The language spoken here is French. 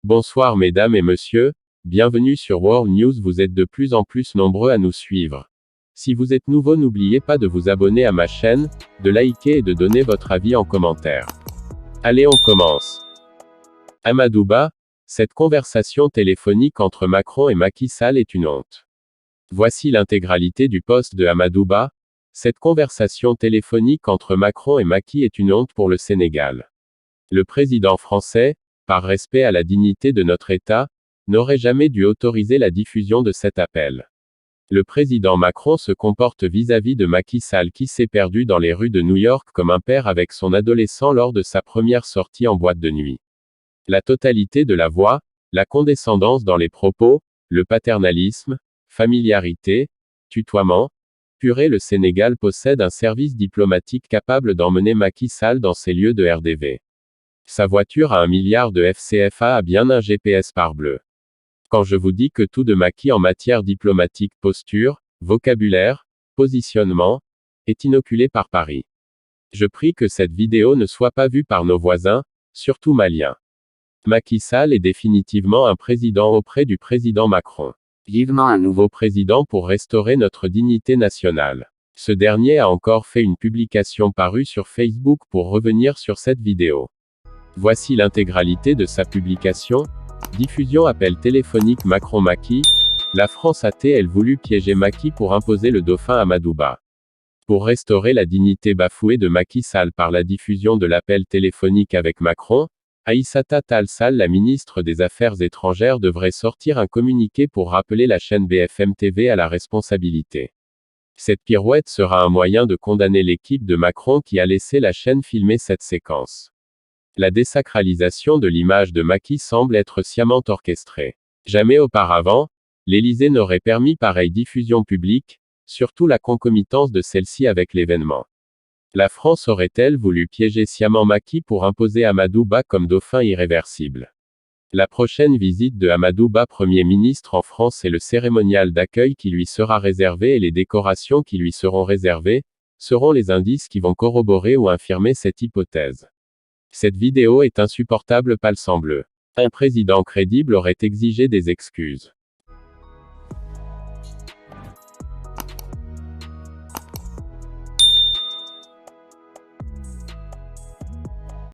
Bonsoir mesdames et messieurs, bienvenue sur World News. Vous êtes de plus en plus nombreux à nous suivre. Si vous êtes nouveau, n'oubliez pas de vous abonner à ma chaîne, de liker et de donner votre avis en commentaire. Allez, on commence. Amadou Ba, cette conversation téléphonique entre Macron et Macky Sall est une honte. Voici l'intégralité du post de Amadou Ba. Cette conversation téléphonique entre Macron et Macky est une honte pour le Sénégal. Le président français, par respect à la dignité de notre État, n'aurait jamais dû autoriser la diffusion de cet appel. Le président Macron se comporte vis-à-vis de Macky Sall qui s'est perdu dans les rues de New York comme un père avec son adolescent lors de sa première sortie en boîte de nuit. La totalité de la voix, la condescendance dans les propos, le paternalisme, familiarité, tutoiement. Purée, le Sénégal possède un service diplomatique capable d'emmener Macky Sall dans ses lieux de RDV. Sa voiture à 1 milliard de FCFA a bien un GPS parbleu. Quand je vous dis que tout de Macky en matière diplomatique, posture, vocabulaire, positionnement, est inoculé par Paris. Je prie que cette vidéo ne soit pas vue par nos voisins, surtout maliens. Macky Sall est définitivement un président auprès du président Macron. Vivement un nouveau président pour restaurer notre dignité nationale. Ce dernier a encore fait une publication parue sur Facebook pour revenir sur cette vidéo. Voici l'intégralité de sa publication. Diffusion appel téléphonique Macron-Macky. La France a-t-elle voulu piéger Macky pour imposer le dauphin Amadou Ba? Pour restaurer la dignité bafouée de Macky Sall par la diffusion de l'appel téléphonique avec Macron, Aïssata Tall Sall, la ministre des Affaires étrangères, devrait sortir un communiqué pour rappeler la chaîne BFM TV à la responsabilité. Cette pirouette sera un moyen de condamner l'équipe de Macron qui a laissé la chaîne filmer cette séquence. La désacralisation de l'image de Macky semble être sciemment orchestrée. Jamais auparavant, l'Élysée n'aurait permis pareille diffusion publique, surtout la concomitance de celle-ci avec l'événement. La France aurait-elle voulu piéger sciemment Macky pour imposer Amadou Ba comme dauphin irréversible? La prochaine visite de Amadou Ba Premier ministre en France et le cérémonial d'accueil qui lui sera réservé et les décorations qui lui seront réservées, seront les indices qui vont corroborer ou infirmer cette hypothèse. Cette vidéo est insupportable, palsambleu. Un président crédible aurait exigé des excuses.